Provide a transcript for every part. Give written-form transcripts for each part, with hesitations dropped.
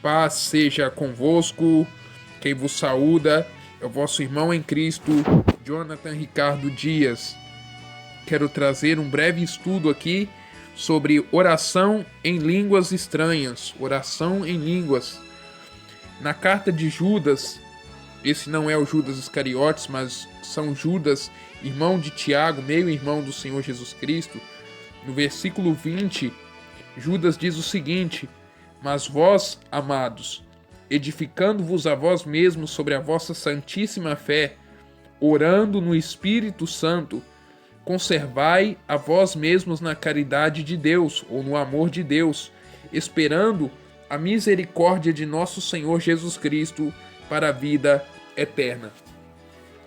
Paz seja convosco, quem vos saúda é o vosso irmão em Cristo, Jonathan Ricardo Dias. Quero trazer um breve estudo aqui sobre oração em línguas estranhas, oração em línguas. Na carta de Judas, esse não é o Judas Iscariotes, mas São Judas, irmão de Tiago, meio-irmão do Senhor Jesus Cristo, no versículo 20, Judas diz o seguinte: mas vós, amados, edificando-vos a vós mesmos sobre a vossa santíssima fé, orando no Espírito Santo, conservai a vós mesmos na caridade de Deus, ou no amor de Deus, esperando a misericórdia de nosso Senhor Jesus Cristo para a vida eterna.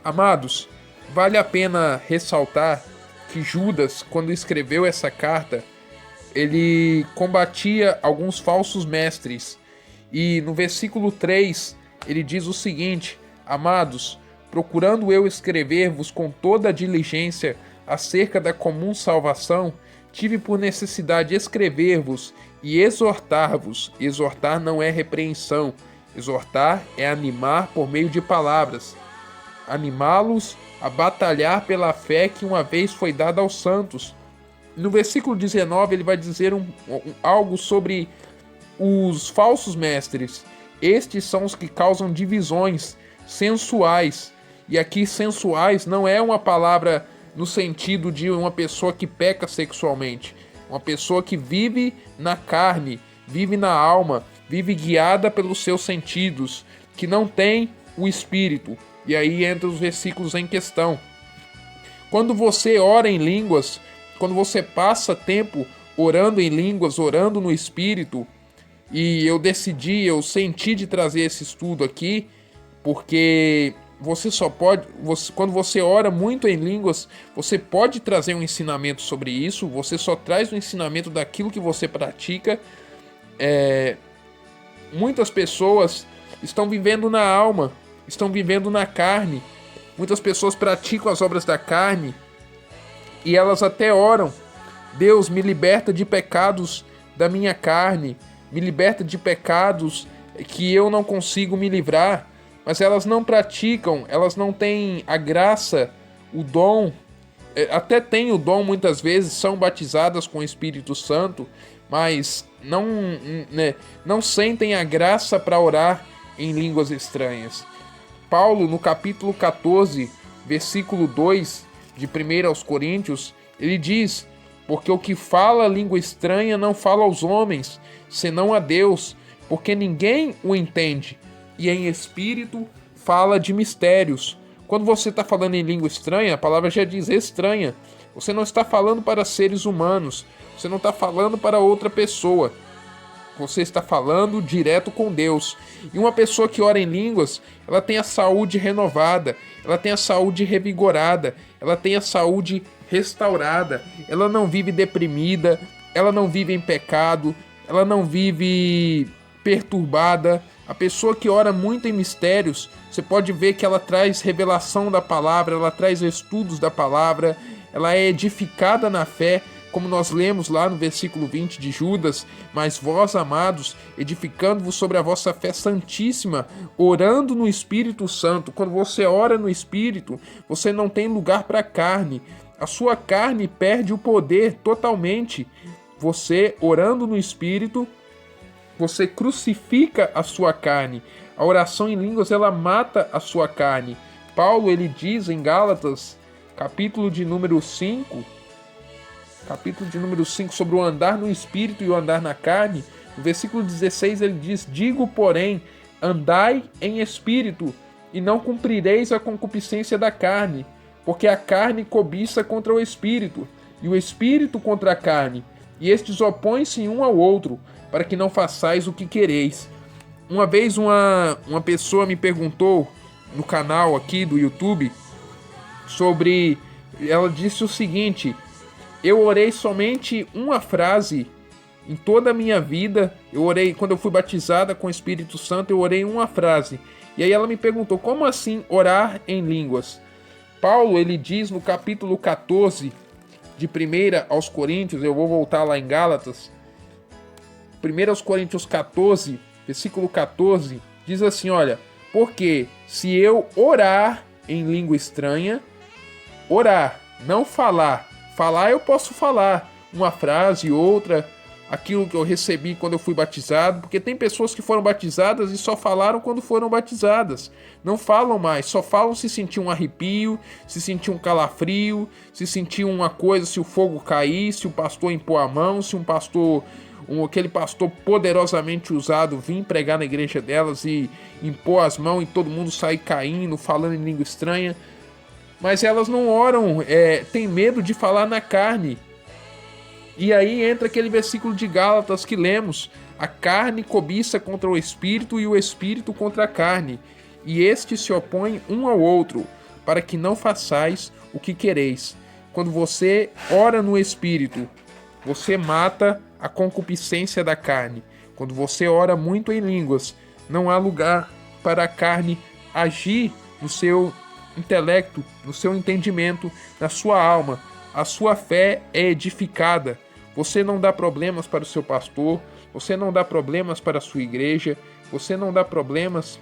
Amados, vale a pena ressaltar que Judas, quando escreveu essa carta, ele combatia alguns falsos mestres. E no versículo 3, ele diz o seguinte: amados, procurando eu escrever-vos com toda a diligência acerca da comum salvação, tive por necessidade escrever-vos e exortar-vos. Exortar não é repreensão. Exortar é animar por meio de palavras. Animá-los a batalhar pela fé que uma vez foi dada aos santos. No versículo 19 ele vai dizer algo sobre os falsos mestres. Estes são os que causam divisões, sensuais. E aqui sensuais não é uma palavra no sentido de uma pessoa que peca sexualmente. Uma pessoa que vive na carne, vive na alma, vive guiada pelos seus sentidos, que não tem o espírito. E aí entra os versículos em questão. Quando você ora em línguas, quando você passa tempo orando em línguas, orando no Espírito, e eu senti de trazer esse estudo aqui, porque você só pode, quando você ora muito em línguas, você pode trazer um ensinamento sobre isso, você só traz o ensinamento daquilo que você pratica. Muitas pessoas estão vivendo na alma, estão vivendo na carne. Muitas pessoas praticam as obras da carne e elas até oram: Deus, me liberta de pecados da minha carne, me liberta de pecados que eu não consigo me livrar. Mas elas não praticam, elas não têm a graça, o dom, até têm o dom muitas vezes, são batizadas com o Espírito Santo, mas não sentem a graça para orar em línguas estranhas. Paulo, no capítulo 14, versículo 2 de 1 aos Coríntios, ele diz: porque o que fala língua estranha não fala aos homens, senão a Deus, porque ninguém o entende, e em espírito fala de mistérios. Quando você está falando em língua estranha, a palavra já diz estranha. Você não está falando para seres humanos, você não está falando para outra pessoa. Você está falando direto com Deus. E uma pessoa que ora em línguas, ela tem a saúde renovada, ela tem a saúde revigorada, ela tem a saúde restaurada. Ela não vive deprimida, ela não vive em pecado, ela não vive perturbada. A pessoa que ora muito em mistérios, você pode ver que ela traz revelação da palavra, ela traz estudos da palavra, ela é edificada na fé, como nós lemos lá no versículo 20 de Judas: mas vós, amados, edificando-vos sobre a vossa fé santíssima, orando no Espírito Santo. Quando você ora no Espírito, você não tem lugar para a carne. A sua carne perde o poder totalmente. Você, orando no Espírito, você crucifica a sua carne. A oração em línguas, ela mata a sua carne. Paulo, ele diz em Gálatas, capítulo de número 5, sobre o andar no Espírito e o andar na carne. No versículo 16 ele diz: digo, porém, andai em Espírito, e não cumprireis a concupiscência da carne, porque a carne cobiça contra o Espírito, e o Espírito contra a carne, e estes opõem-se um ao outro, para que não façais o que quereis. Uma vez uma pessoa me perguntou no canal aqui do YouTube sobre... Ela disse o seguinte: eu orei somente uma frase em toda a minha vida. Eu orei, quando eu fui batizada com o Espírito Santo, eu orei uma frase. E aí ela me perguntou: como assim orar em línguas? Paulo, ele diz no capítulo 14 de 1 aos Coríntios, eu vou voltar lá em Gálatas, 1 aos Coríntios 14, versículo 14, diz assim, olha, porque se eu orar em língua estranha, orar, não falar, falar eu posso falar, uma frase, outra, aquilo que eu recebi quando eu fui batizado, porque tem pessoas que foram batizadas e só falaram quando foram batizadas, não falam mais, só falam se sentir um arrepio, se sentir um calafrio, se sentir uma coisa, se o fogo cair, se o pastor impor a mão, se um pastor, aquele pastor poderosamente usado vir pregar na igreja delas e impor as mãos e todo mundo sair caindo, falando em língua estranha, mas elas não oram, tem medo de falar na carne. E aí entra aquele versículo de Gálatas que lemos: a carne cobiça contra o espírito e o espírito contra a carne, e estes se opõem um ao outro, para que não façais o que quereis. Quando você ora no espírito, você mata a concupiscência da carne. Quando você ora muito em línguas, não há lugar para a carne agir no seu intelecto, no seu entendimento, na sua alma. A sua fé é edificada. Você não dá problemas para o seu pastor, você não dá problemas para a sua igreja, você não dá problemas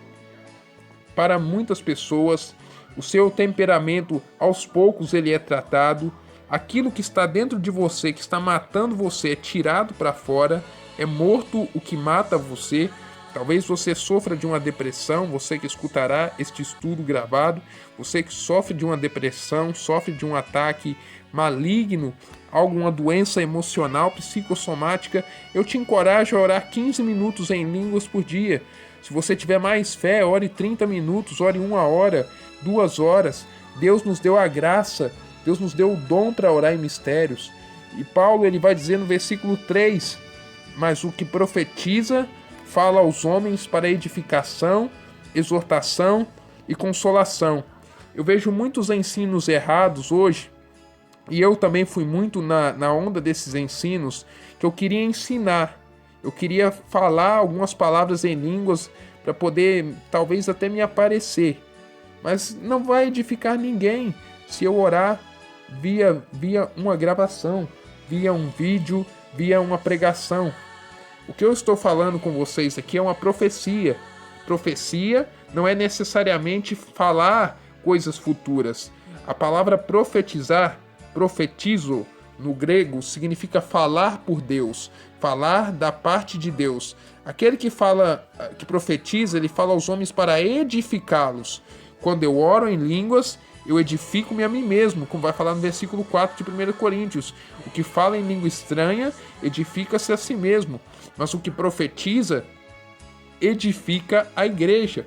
para muitas pessoas. O seu temperamento, aos poucos, ele é tratado. Aquilo que está dentro de você, que está matando você, é tirado para fora. É morto o que mata você. Talvez você sofra de uma depressão, você que escutará este estudo gravado, você que sofre de uma depressão, sofre de um ataque maligno, alguma doença emocional, psicossomática, eu te encorajo a orar 15 minutos em línguas por dia. Se você tiver mais fé, ore 30 minutos, ore 1 hora, 2 horas. Deus nos deu a graça, Deus nos deu o dom para orar em mistérios. E Paulo ele vai dizer no versículo 3, mas o que profetiza fala aos homens para edificação, exortação e consolação. Eu vejo muitos ensinos errados hoje, e eu também fui muito na onda desses ensinos, que eu queria ensinar. Eu queria falar algumas palavras em línguas para poder, talvez até me aparecer. Mas não vai edificar ninguém se eu orar via uma gravação, via um vídeo, via uma pregação. O que eu estou falando com vocês aqui é uma profecia. Profecia não é necessariamente falar coisas futuras. A palavra profetizar, profetizo, no grego, significa falar por Deus, falar da parte de Deus. Aquele que fala, que profetiza, ele fala aos homens para edificá-los. Quando eu oro em línguas, eu edifico-me a mim mesmo, como vai falar no versículo 4 de 1 Coríntios. O que fala em língua estranha, edifica-se a si mesmo. Mas o que profetiza, edifica a igreja.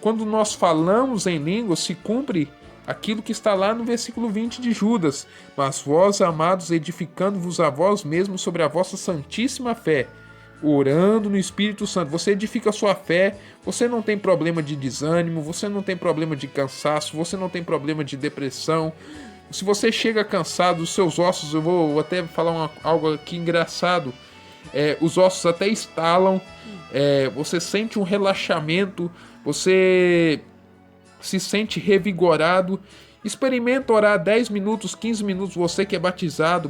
Quando nós falamos em línguas, se cumpre aquilo que está lá no versículo 20 de Judas. Mas vós, amados, edificando-vos a vós mesmos sobre a vossa santíssima fé, orando no Espírito Santo. Você edifica a sua fé, você não tem problema de desânimo, você não tem problema de cansaço, você não tem problema de depressão. Se você chega cansado, os seus ossos, eu vou até falar algo aqui engraçado, os ossos até estalam, você sente um relaxamento, você se sente revigorado. Experimenta orar 10 minutos, 15 minutos, você que é batizado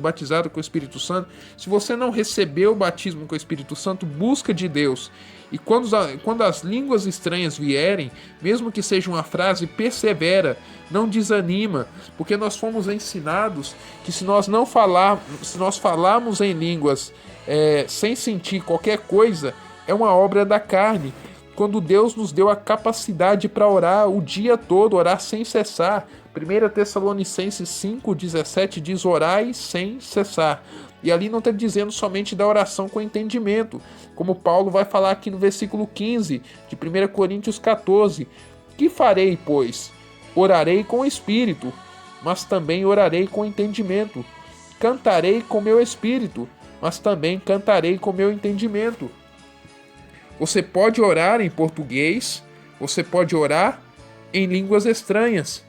com o Espírito Santo. Se você não recebeu o batismo com o Espírito Santo, busca de Deus. E quando as línguas estranhas vierem, mesmo que seja uma frase, persevera, não desanima, porque nós fomos ensinados que se nós falarmos em línguas sem sentir qualquer coisa, é uma obra da carne. Quando Deus nos deu a capacidade para orar o dia todo, orar sem cessar. 1 Tessalonicenses 5,17 diz: orai sem cessar. E ali não está dizendo somente da oração com entendimento, como Paulo vai falar aqui no versículo 15 de 1 Coríntios 14. Que farei, pois? Orarei com o espírito, mas também orarei com entendimento. Cantarei com meu espírito, mas também cantarei com meu entendimento. Você pode orar em português, você pode orar em línguas estranhas.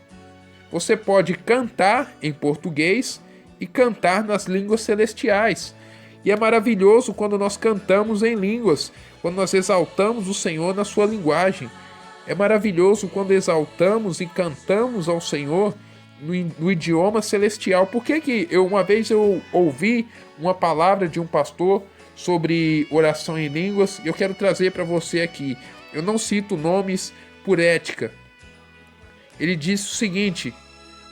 Você pode cantar em português e cantar nas línguas celestiais. E é maravilhoso quando nós cantamos em línguas, quando nós exaltamos o Senhor na sua linguagem. É maravilhoso quando exaltamos e cantamos ao Senhor no idioma celestial. Por que uma vez eu ouvi uma palavra de um pastor sobre oração em línguas. Eu quero trazer para você aqui. Eu não cito nomes por ética. Ele diz o seguinte: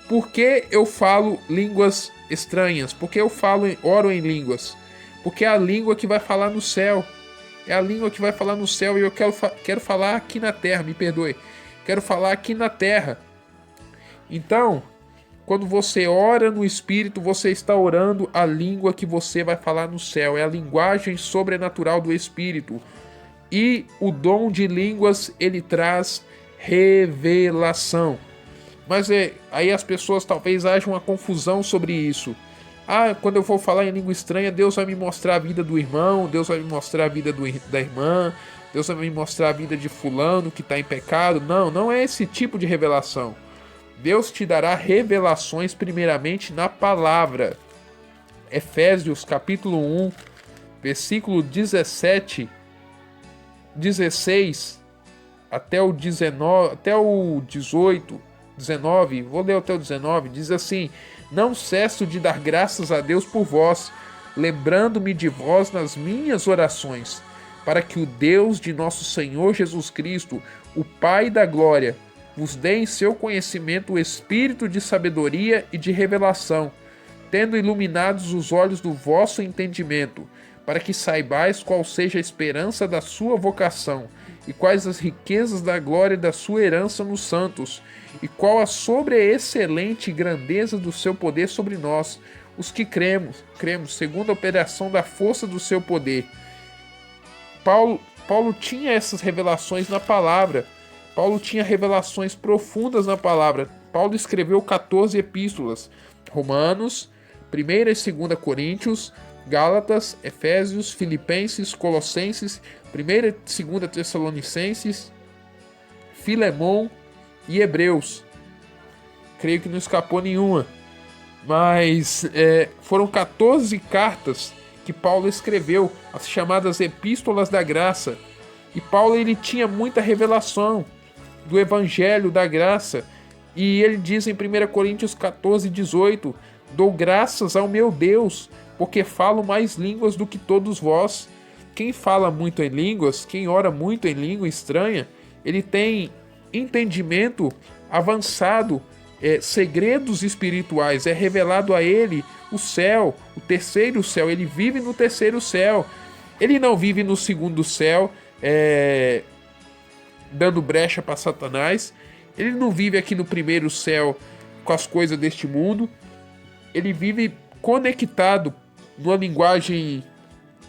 por que eu falo línguas estranhas? Por que eu oro em línguas? Porque é a língua que vai falar no céu. É a língua que vai falar no céu, e eu quero falar aqui na terra, me perdoe. Quero falar aqui na terra. Então, quando você ora no Espírito, você está orando a língua que você vai falar no céu. É a linguagem sobrenatural do Espírito. E o dom de línguas, ele traz revelação. Mas aí as pessoas talvez hajam uma confusão sobre isso. Quando eu for falar em língua estranha, Deus vai me mostrar a vida do irmão, Deus vai me mostrar a vida da irmã, Deus vai me mostrar a vida de fulano que está em pecado. Não, não é esse tipo de revelação. Deus te dará revelações primeiramente na palavra. Efésios capítulo 1, versículo 17, 16 até o 19, até o 18, 19, vou ler até o 19, diz assim: não cesso de dar graças a Deus por vós, lembrando-me de vós nas minhas orações, para que o Deus de nosso Senhor Jesus Cristo, o Pai da glória, vos dê em seu conhecimento o espírito de sabedoria e de revelação, tendo iluminados os olhos do vosso entendimento, para que saibais qual seja a esperança da sua vocação, e quais as riquezas da glória da sua herança nos santos, e qual a sobreexcelente grandeza do seu poder sobre nós, os que cremos segundo a operação da força do seu poder. Paulo tinha essas revelações na palavra. Paulo tinha revelações profundas na palavra. Paulo escreveu 14 epístolas: Romanos, 1ª e 2ª Coríntios, Gálatas, Efésios, Filipenses, Colossenses, 1ª e 2ª Tessalonicenses, Filemão e Hebreus. Creio que não escapou nenhuma. Mas foram 14 cartas que Paulo escreveu, as chamadas Epístolas da Graça. E Paulo, ele tinha muita revelação do Evangelho da Graça. E ele diz em 1 Coríntios 14, 18: dou graças ao meu Deus, porque falo mais línguas do que todos vós. Quem fala muito em línguas, quem ora muito em língua estranha, ele tem entendimento avançado, segredos espirituais, é revelado a ele o céu, o terceiro céu. Ele vive no terceiro céu, ele não vive no segundo céu, dando brecha para Satanás. Ele não vive aqui no primeiro céu com as coisas deste mundo. Ele vive conectado numa linguagem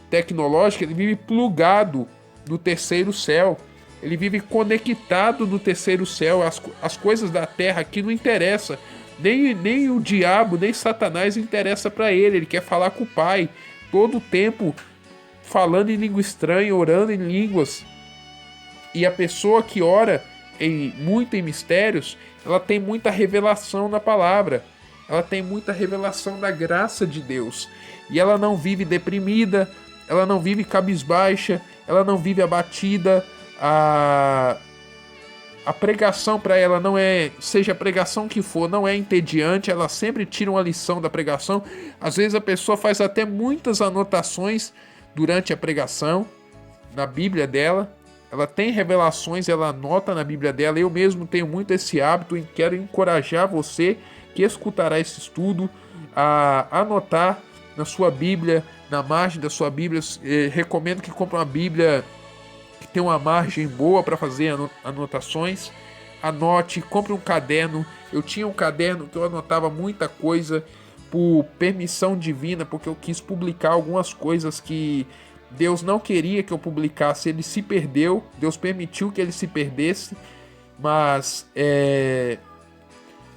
tecnológica, ele vive plugado no terceiro céu. Ele vive conectado no terceiro céu. As coisas da terra aqui não interessam. Nem o diabo, nem Satanás interessa para ele. Ele quer falar com o Pai todo o tempo, falando em língua estranha, orando em línguas. E a pessoa que ora muito em mistérios, ela tem muita revelação na palavra. Ela tem muita revelação da graça de Deus. E ela não vive deprimida, ela não vive cabisbaixa, ela não vive abatida. A pregação para ela não é, seja a pregação que for, não é entediante. Ela sempre tira uma lição da pregação. Às vezes a pessoa faz até muitas anotações durante a pregação na Bíblia dela. Ela tem revelações, ela anota na Bíblia dela. Eu mesmo tenho muito esse hábito e quero encorajar você que escutará esse estudo a anotar na sua Bíblia, na margem da sua Bíblia. Recomendo que compre uma Bíblia que tem uma margem boa para fazer anotações. Anote, compre um caderno. Eu tinha um caderno que eu anotava muita coisa por permissão divina, porque eu quis publicar algumas coisas que Deus não queria que eu publicasse. Ele se perdeu, Deus permitiu que ele se perdesse, mas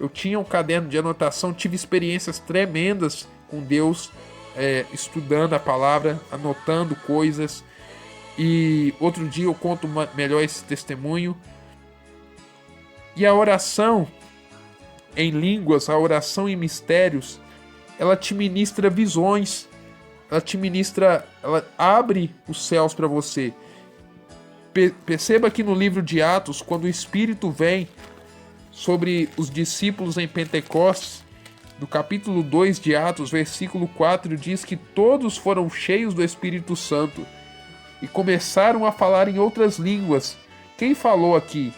eu tinha um caderno de anotação, tive experiências tremendas com Deus, estudando a palavra, anotando coisas. E outro dia eu conto melhor esse testemunho. E a oração em línguas, a oração em mistérios, ela te ministra visões, ela abre os céus para você. Perceba que no livro de Atos, quando o Espírito vem sobre os discípulos em Pentecostes, No capítulo 2 de Atos, versículo 4, diz que todos foram cheios do Espírito Santo e começaram a falar em outras línguas. Quem falou aqui?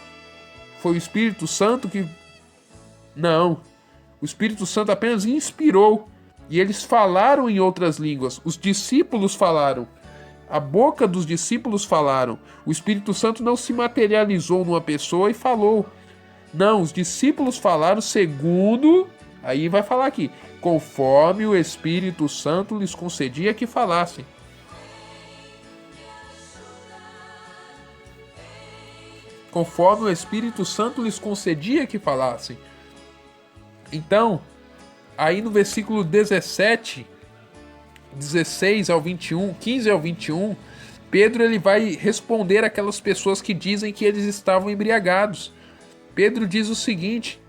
Foi o Espírito Santo que... Não. O Espírito Santo apenas inspirou e eles falaram em outras línguas. Os discípulos falaram. A boca dos discípulos falaram. O Espírito Santo não se materializou numa pessoa e falou. Não, os discípulos falaram segundo... Aí vai falar aqui. Conforme o Espírito Santo lhes concedia que falassem. Conforme o Espírito Santo lhes concedia que falassem. Então, aí no versículo 17, 16 ao 21, 15 ao 21, Pedro ele vai responder aquelas pessoas que dizem que eles estavam embriagados. Pedro diz o seguinte: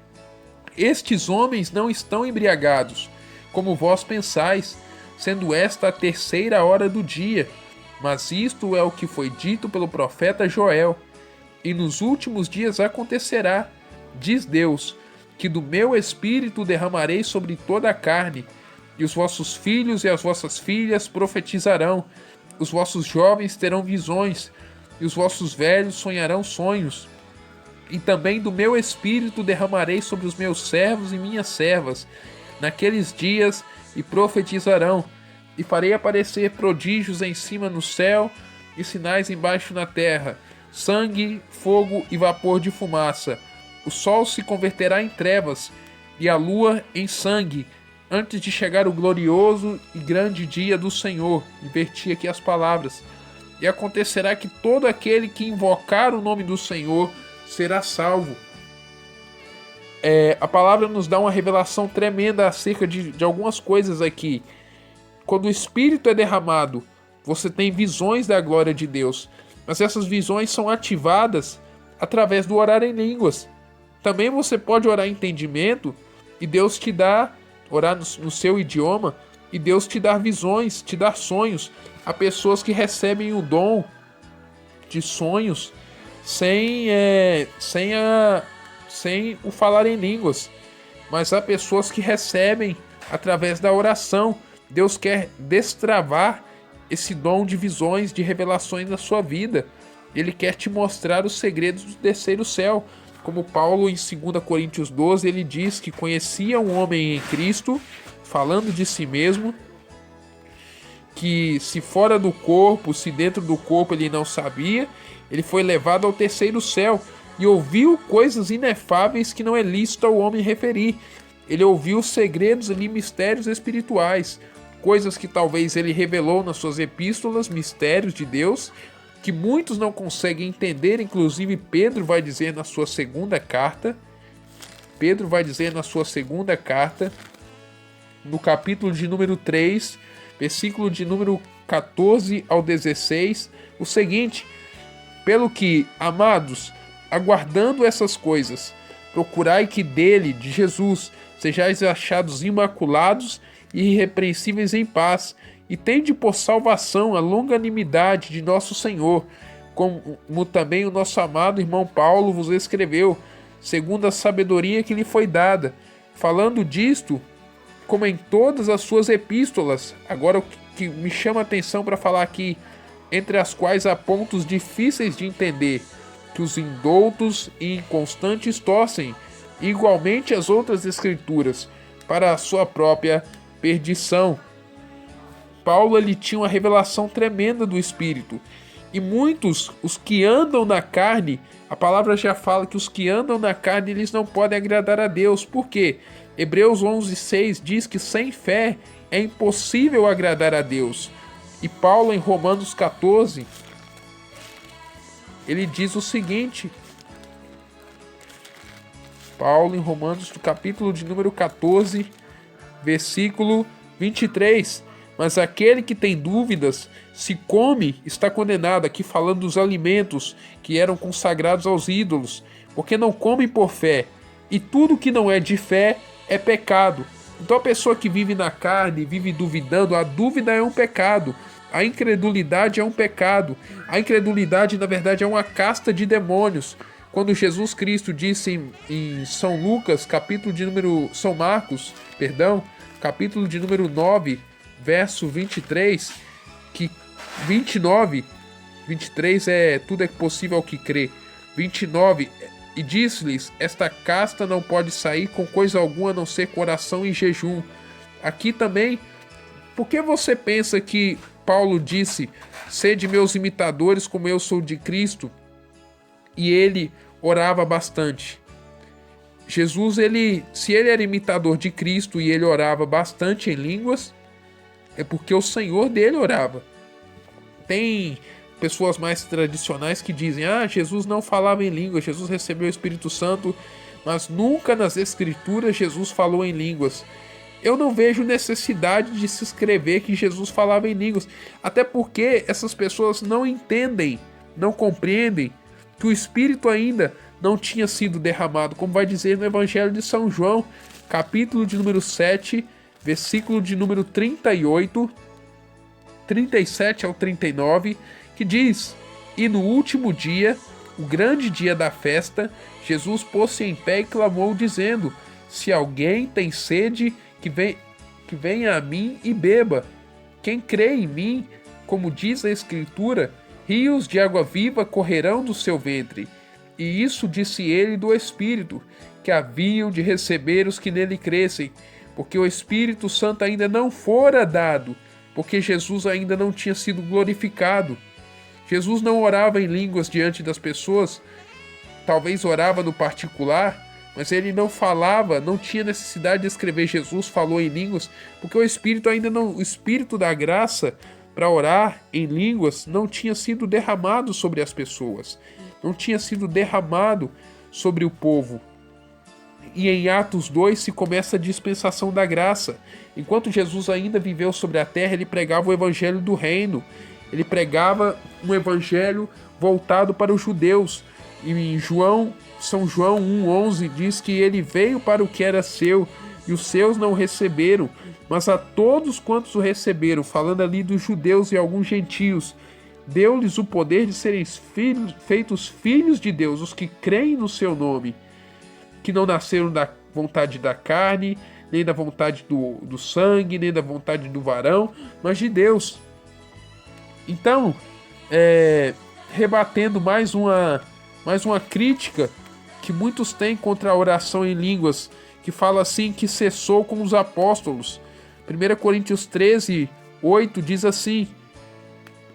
estes homens não estão embriagados, como vós pensais, sendo esta a 3ª hora do dia. Mas isto é o que foi dito pelo profeta Joel. E nos últimos dias acontecerá, diz Deus, que do meu espírito derramarei sobre toda a carne, e os vossos filhos e as vossas filhas profetizarão, os vossos jovens terão visões, e os vossos velhos sonharão sonhos. E também do meu espírito derramarei sobre os meus servos e minhas servas, naqueles dias, e profetizarão, e farei aparecer prodígios em cima no céu, e sinais embaixo na terra, sangue, fogo e vapor de fumaça. O sol se converterá em trevas, e a lua em sangue, antes de chegar o glorioso e grande dia do Senhor. Inverti aqui as palavras. E acontecerá que todo aquele que invocar o nome do Senhor será salvo. A palavra nos dá uma revelação tremenda acerca de algumas coisas aqui. Quando o Espírito é derramado, você tem visões da glória de Deus. Mas essas visões são ativadas através do orar em línguas. Também você pode orar em entendimento e Deus te dá, orar no seu idioma, e Deus te dá visões, te dá sonhos. Há pessoas que recebem o dom de sonhos sem o falar em línguas. Mas há pessoas que recebem através da oração. Deus quer destravar esse dom de visões, de revelações na sua vida. Ele quer te mostrar os segredos do terceiro céu. Como Paulo em 2 Coríntios 12, ele diz que conhecia um homem em Cristo, falando de si mesmo, que se fora do corpo, se dentro do corpo ele não sabia, ele foi levado ao terceiro céu e ouviu coisas inefáveis que não é lícito ao homem referir. Ele ouviu segredos e mistérios espirituais, coisas que talvez ele revelou nas suas epístolas, mistérios de Deus, que muitos não conseguem entender. Inclusive Pedro vai dizer na sua segunda carta, no capítulo de número 3, versículo de número 14 ao 16, o seguinte: pelo que, amados, aguardando essas coisas, procurai que dele, de Jesus, sejais achados imaculados e irrepreensíveis em paz, e tende por salvação a longanimidade de nosso Senhor, como também o nosso amado irmão Paulo vos escreveu, segundo a sabedoria que lhe foi dada, falando disto, como em todas as suas epístolas. Agora o que me chama a atenção para falar aqui, entre as quais há pontos difíceis de entender, que os indoutos e inconstantes torcem, igualmente as outras escrituras, para a sua própria perdição. Paulo ele tinha uma revelação tremenda do Espírito. E muitos, os que andam na carne, a palavra já fala que os que andam na carne eles não podem agradar a Deus. Por quê? Hebreus 11:6 diz que sem fé é impossível agradar a Deus. E Paulo em Romanos 14, ele diz o seguinte. Paulo em Romanos, no capítulo de número 14, versículo 23. Mas aquele que tem dúvidas, se come, está condenado. Aqui falando dos alimentos que eram consagrados aos ídolos, porque não comem por fé. E tudo que não é de fé é pecado. Então a pessoa que vive na carne, vive duvidando, a dúvida é um pecado. A incredulidade é um pecado. A incredulidade, na verdade, é uma casta de demônios. quando Jesus Cristo disse em São Marcos, capítulo de número 9, verso 23, que 29, 23 tudo é possível ao que crê. 29, e disse-lhes: esta casta não pode sair com coisa alguma a não ser com oração e jejum. Aqui também, por que você pensa que Paulo disse: sede meus imitadores como eu sou de Cristo? E ele orava bastante. Jesus, se ele era imitador de Cristo e ele orava bastante em línguas, é porque o Senhor dele orava. Tem pessoas mais tradicionais que dizem: Jesus não falava em línguas, Jesus recebeu o Espírito Santo, mas nunca nas Escrituras Jesus falou em línguas. Eu não vejo necessidade de se escrever que Jesus falava em línguas, até porque essas pessoas não entendem, não compreendem que o Espírito ainda não tinha sido derramado, como vai dizer no Evangelho de São João, capítulo de número 7, versículo de número 38, 37 ao 39, que diz: e no último dia, o grande dia da festa, Jesus pôs-se em pé e clamou, dizendo: se alguém tem sede, que venha a mim e beba. Quem crê em mim, como diz a Escritura, rios de água viva correrão do seu ventre. E isso disse ele do Espírito, que haviam de receber os que nele crescem, porque o Espírito Santo ainda não fora dado, porque Jesus ainda não tinha sido glorificado. Jesus não orava em línguas diante das pessoas, talvez orava no particular, mas ele não falava, não tinha necessidade de escrever Jesus falou em línguas, porque o Espírito da graça para orar em línguas não tinha sido derramado sobre as pessoas, não tinha sido derramado sobre o povo. E em Atos 2 se começa a dispensação da graça. Enquanto Jesus ainda viveu sobre a terra, ele pregava o evangelho do reino, ele pregava um evangelho voltado para os judeus. E em São João 1,11 diz que ele veio para o que era seu, e os seus não o receberam, mas a todos quantos o receberam, falando ali dos judeus e alguns gentios, deu-lhes o poder de serem feitos filhos de Deus, os que creem no seu nome, que não nasceram da vontade da carne, nem da vontade do sangue, nem da vontade do varão, mas de Deus. Então, rebatendo mais uma crítica que muitos têm contra a oração em línguas, que fala assim que cessou com os apóstolos. 1 Coríntios 13, 8 diz assim: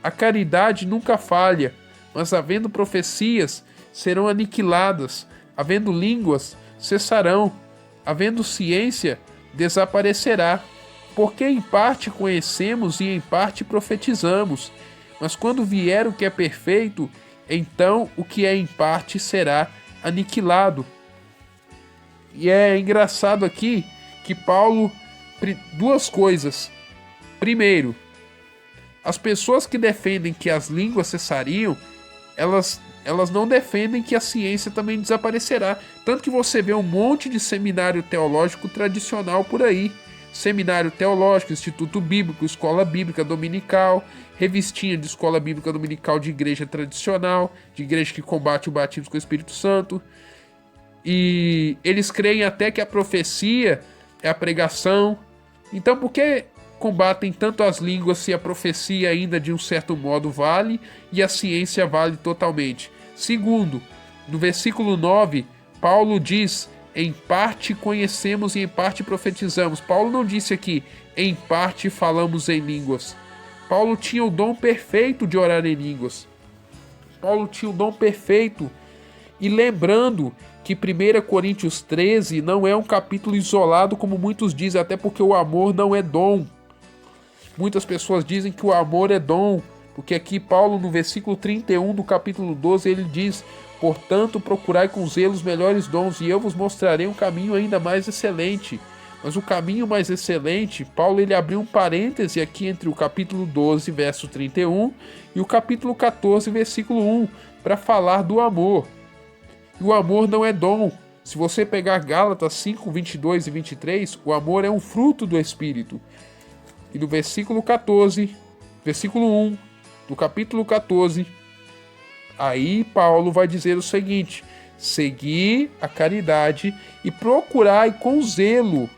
a caridade nunca falha, mas havendo profecias, serão aniquiladas, havendo línguas, cessarão, havendo ciência, desaparecerá. Porque em parte conhecemos e em parte profetizamos, mas quando vier o que é perfeito, então o que é em parte será aniquilado. E é engraçado aqui que Paulo, duas coisas. Primeiro, as pessoas que defendem que as línguas cessariam, elas não defendem que a ciência também desaparecerá. Tanto que você vê um monte de seminário teológico tradicional por aí. Seminário teológico, Instituto Bíblico, Escola Bíblica Dominical, revistinha de Escola Bíblica Dominical de igreja tradicional, de igreja que combate o batismo com o Espírito Santo. E eles creem até que a profecia é a pregação. Então, por que combatem tanto as línguas se a profecia ainda de um certo modo vale e a ciência vale totalmente? Segundo, no versículo 9, Paulo diz: em parte conhecemos e em parte profetizamos. Paulo não disse aqui, em parte falamos em línguas. Paulo tinha o dom perfeito de orar em línguas. Paulo tinha o dom perfeito. E lembrando que 1 Coríntios 13 não é um capítulo isolado, como muitos dizem, até porque o amor não é dom. Muitas pessoas dizem que o amor é dom, porque aqui Paulo, no versículo 31 do capítulo 12, ele diz: portanto, procurai com zelo os melhores dons, e eu vos mostrarei um caminho ainda mais excelente. Mas o caminho mais excelente, Paulo ele abriu um parêntese aqui entre o capítulo 12, verso 31, e o capítulo 14, versículo 1, para falar do amor. E o amor não é dom. Se você pegar Gálatas 5, 22 e 23, o amor é um fruto do Espírito. E no versículo 14, versículo 1, do capítulo 14, aí Paulo vai dizer o seguinte: Seguir a caridade e procurai com zelo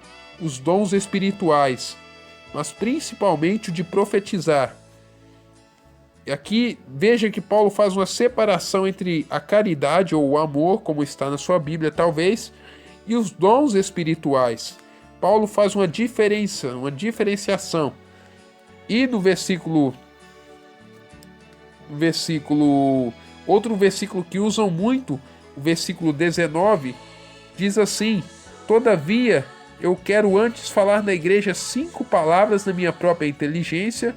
os dons espirituais, mas principalmente o de profetizar. E aqui veja que Paulo faz uma separação entre a caridade ou o amor, como está na sua Bíblia talvez, e os dons espirituais. Paulo faz uma diferenciação. E no outro versículo que usam muito, o versículo 19, diz assim: todavia, eu quero antes falar na igreja 5 palavras na minha própria inteligência,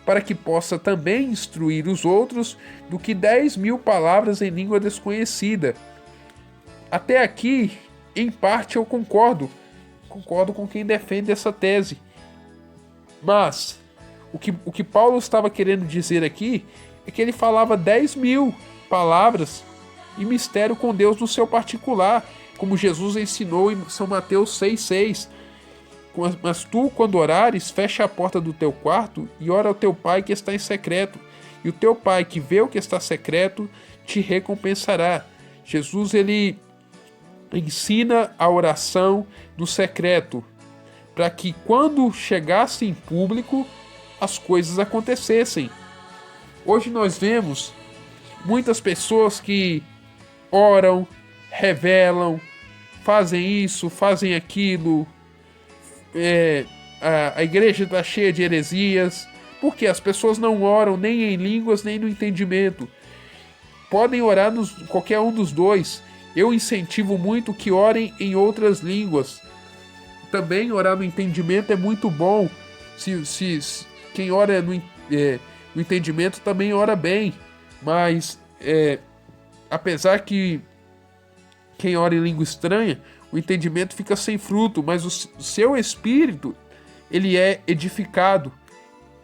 para que possa também instruir os outros, do que 10.000 palavras em língua desconhecida. Até aqui, em parte, eu concordo com quem defende essa tese. Mas o que Paulo estava querendo dizer aqui é que ele falava 10.000 palavras e mistério com Deus no seu particular, como Jesus ensinou em São Mateus 6,6. Mas tu, quando orares, fecha a porta do teu quarto e ora ao teu pai que está em secreto, e o teu pai que vê o que está secreto te recompensará. Jesus, ele ensina a oração do secreto, para que quando chegasse em público, as coisas acontecessem. Hoje nós vemos muitas pessoas que oram, revelam, fazem isso, fazem aquilo. A igreja está cheia de heresias, porque as pessoas não oram nem em línguas, nem no entendimento. Podem orar qualquer um dos dois. Eu incentivo muito que orem em outras línguas. Também orar no entendimento é muito bom. Se quem ora no entendimento também ora bem. Mas, apesar que quem ora em língua estranha, o entendimento fica sem fruto, mas o seu espírito, ele é edificado.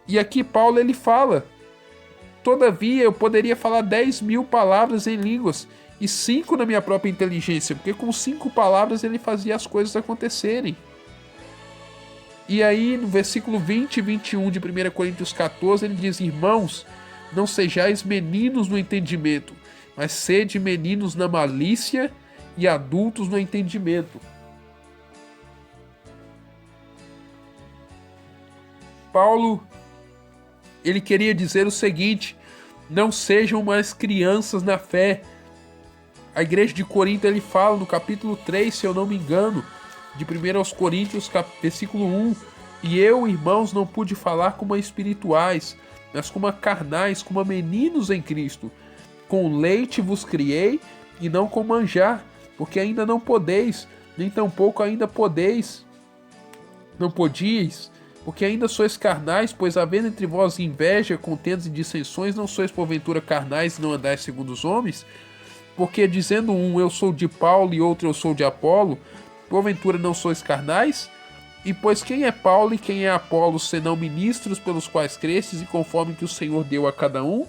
E aqui Paulo, ele fala: todavia eu poderia falar 10.000 palavras em línguas e 5 na minha própria inteligência, porque com 5 palavras ele fazia as coisas acontecerem. E aí no versículo 20 e 21 de 1 Coríntios 14, ele diz: irmãos, não sejais meninos no entendimento, mas sede meninos na malícia e adultos no entendimento. Paulo, ele queria dizer o seguinte: não sejam mais crianças na fé. A igreja de Corinto, ele fala no capítulo 3, se eu não me engano, de 1 aos Coríntios, versículo 1: e eu, irmãos, não pude falar como a espirituais, mas como a carnais, como a meninos em Cristo. Com leite vos criei, e não com manjar, porque ainda não podeis, nem tampouco ainda podeis. Não podíeis, porque ainda sois carnais, pois havendo entre vós inveja, contendas e dissensões, não sois porventura carnais e não andais segundo os homens? Porque dizendo um, eu sou de Paulo, e outro, eu sou de Apolo, porventura não sois carnais? E pois quem é Paulo e quem é Apolo, senão ministros pelos quais crestes, e conforme que o Senhor deu a cada um?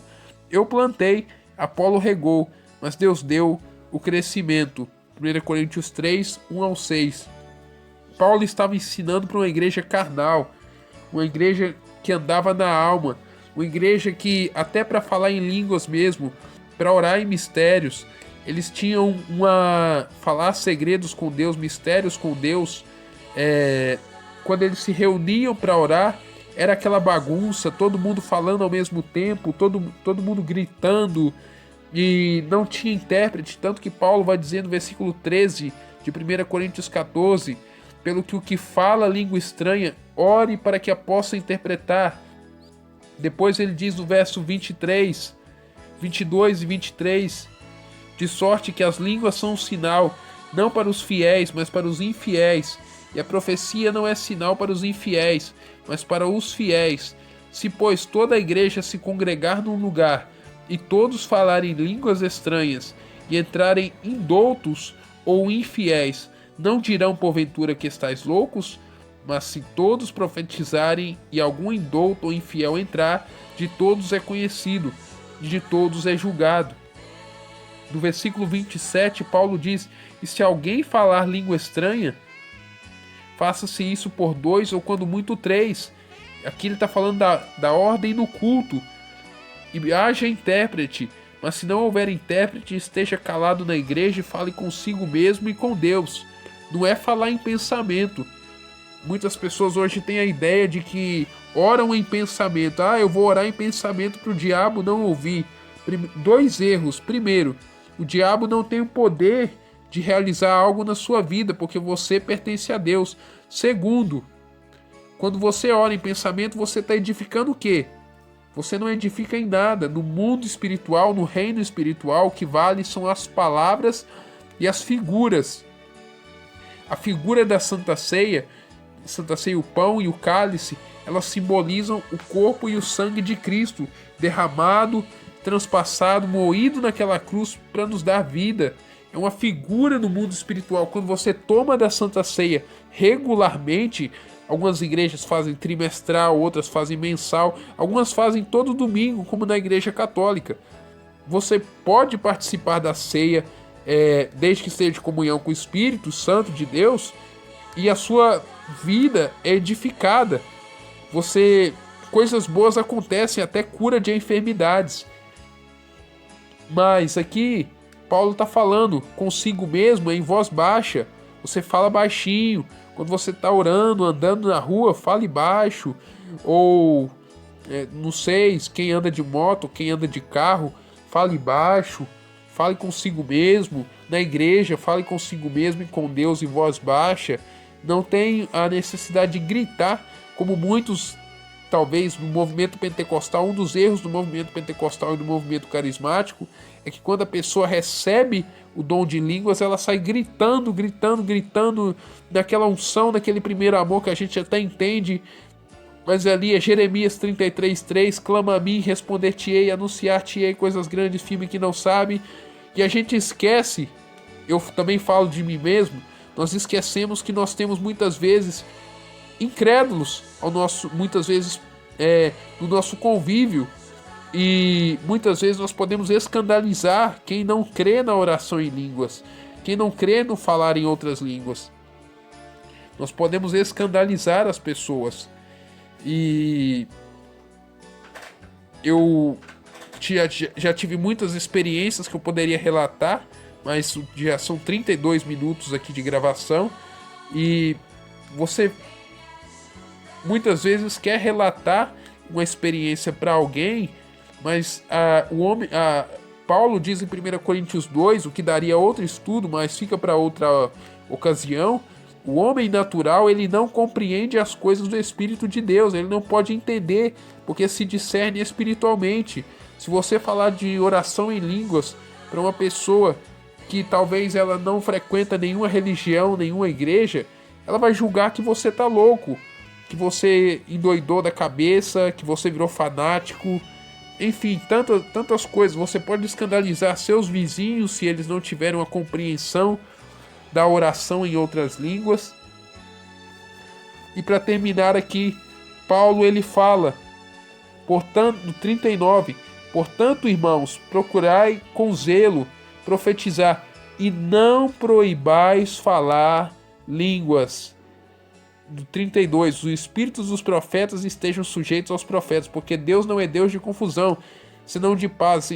Eu plantei, Apolo regou, mas Deus deu o crescimento. 1 Coríntios 3, 1 ao 6. Paulo estava ensinando para uma igreja carnal, uma igreja que andava na alma, uma igreja que, até para falar em línguas mesmo, para orar em mistérios, eles tinham falar segredos com Deus, mistérios com Deus. Quando eles se reuniam para orar, era aquela bagunça, todo mundo falando ao mesmo tempo, todo mundo gritando, e não tinha intérprete, tanto que Paulo vai dizer no versículo 13 de 1 Coríntios 14, pelo que o que fala língua estranha, ore para que a possa interpretar. Depois ele diz no verso 23, 22 e 23, de sorte que as línguas são um sinal, não para os fiéis, mas para os infiéis, e a profecia não é sinal para os infiéis, mas para os fiéis. Se, pois, toda a igreja se congregar num lugar, e todos falarem línguas estranhas, e entrarem indoutos ou infiéis, não dirão porventura que estáis loucos? Mas se todos profetizarem, e algum indouto ou infiel entrar, de todos é conhecido, e de todos é julgado. No versículo 27, Paulo diz: e se alguém falar língua estranha, faça-se isso por 2 ou quando muito 3. Aqui ele está falando da ordem no culto. E haja intérprete, Mas se não houver intérprete, esteja calado na igreja e fale consigo mesmo e com Deus. Não é falar em pensamento. Muitas pessoas hoje têm a ideia de que oram em pensamento. Eu vou orar em pensamento para o diabo não ouvir. Dois erros. Primeiro, o diabo não tem o poder de realizar algo na sua vida, porque você pertence a Deus. Segundo, quando você ora em pensamento, você está edificando o quê? Você não edifica em nada. No mundo espiritual, no reino espiritual, o que vale são as palavras e as figuras. A figura da Santa Ceia, o pão e o cálice, elas simbolizam o corpo e o sangue de Cristo, derramado, transpassado, moído naquela cruz para nos dar vida. É uma figura no mundo espiritual. Quando você toma da Santa Ceia regularmente, algumas igrejas fazem trimestral, outras fazem mensal, algumas fazem todo domingo, como na igreja católica. Você pode participar da ceia, desde que esteja de comunhão com o Espírito Santo de Deus, e a sua vida é edificada. Coisas boas acontecem, até cura de enfermidades. Mas aqui, Paulo está falando consigo mesmo em voz baixa. Você fala baixinho. Quando você está orando, andando na rua, fale baixo. Ou, não sei, quem anda de moto, quem anda de carro, fale baixo. Fale consigo mesmo. Na igreja, fale consigo mesmo e com Deus em voz baixa. Não tem a necessidade de gritar, como muitos, talvez, no movimento pentecostal. Um dos erros do movimento pentecostal e do movimento carismático é que quando a pessoa recebe o dom de línguas, ela sai gritando, naquela unção, naquele primeiro amor que a gente até entende. Mas ali é Jeremias 33:3, clama a mim, responder-te-ei, anunciar-te-ei coisas grandes, firme que não sabe. E a gente esquece, eu também falo de mim mesmo, nós esquecemos que nós temos muitas vezes incrédulos muitas vezes no nosso convívio, e muitas vezes nós podemos escandalizar quem não crê na oração em línguas, quem não crê no falar em outras línguas. Nós podemos escandalizar as pessoas. E eu já tive muitas experiências que eu poderia relatar, mas já são 32 minutos aqui de gravação, e você muitas vezes quer relatar uma experiência para alguém, mas Paulo diz em 1 Coríntios 2, o que daria outro estudo, mas fica para outra ocasião. O homem natural, ele não compreende as coisas do Espírito de Deus, ele não pode entender, porque se discerne espiritualmente. Se você falar de oração em línguas para uma pessoa que talvez ela não frequenta nenhuma religião, nenhuma igreja, ela vai julgar que você tá louco, que você endoidou da cabeça, que você virou fanático, enfim, tantas coisas. Você pode escandalizar seus vizinhos se eles não tiverem uma compreensão da oração em outras línguas. E para terminar aqui, Paulo ele fala, portanto, no 39, portanto, irmãos, procurai com zelo profetizar e não proibais falar línguas. Do 32, os espíritos dos profetas estejam sujeitos aos profetas, porque Deus não é Deus de confusão, senão de paz,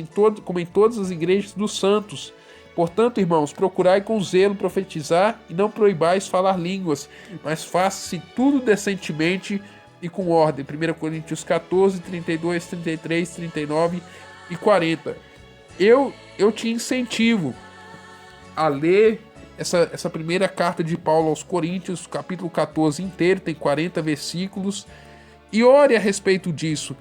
como em todas as igrejas dos santos. Portanto, irmãos, procurai com zelo profetizar e não proibais falar línguas, mas faça-se tudo decentemente e com ordem. 1 Coríntios 14, 32, 33, 39 e 40. Eu te incentivo a ler essa primeira carta de Paulo aos Coríntios, capítulo 14 inteiro, tem 40 versículos, e ore a respeito disso.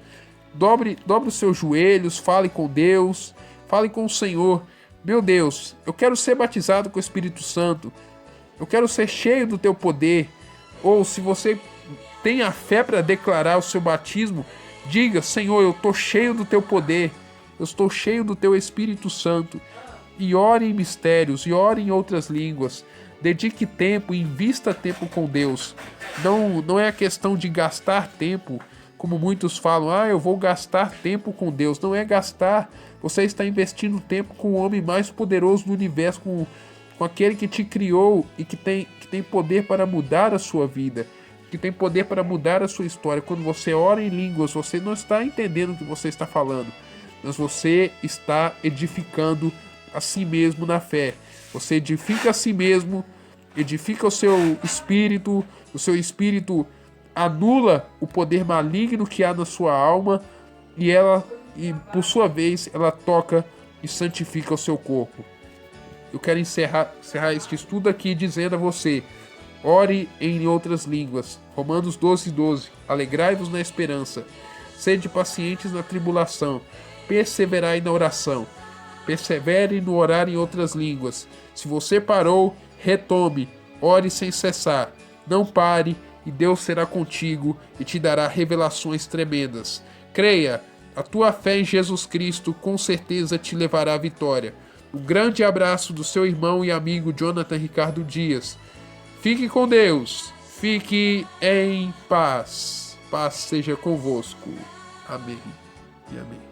Dobre os seus joelhos, fale com Deus, fale com o Senhor. Meu Deus, eu quero ser batizado com o Espírito Santo, eu quero ser cheio do teu poder. Ou se você tem a fé para declarar o seu batismo, diga: Senhor, eu estou cheio do teu poder, eu estou cheio do teu Espírito Santo. E ore em mistérios, e ore em outras línguas. Dedique tempo, invista tempo com Deus. Não é a questão de gastar tempo, como muitos falam, eu vou gastar tempo com Deus. Não é gastar, você está investindo tempo com o homem mais poderoso do universo, com aquele que te criou e que tem poder para mudar a sua vida, que tem poder para mudar a sua história. Quando você ora em línguas, você não está entendendo o que você está falando. mas você está edificando a si mesmo na fé. Você edifica a si mesmo, edifica o seu espírito anula o poder maligno que há na sua alma e por sua vez ela toca e santifica o seu corpo. Eu quero encerrar este estudo aqui dizendo a você: ore em outras línguas. Romanos 12:12. Alegrai-vos na esperança. Sede pacientes na tribulação. Perseverai na oração. Persevere no orar em outras línguas. Se você parou, retome. Ore sem cessar. Não pare e Deus será contigo e te dará revelações tremendas. Creia, a tua fé em Jesus Cristo com certeza te levará à vitória. Um grande abraço do seu irmão e amigo Jonathan Ricardo Dias. Fique com Deus. Fique em paz. Paz seja convosco. Amém e amém.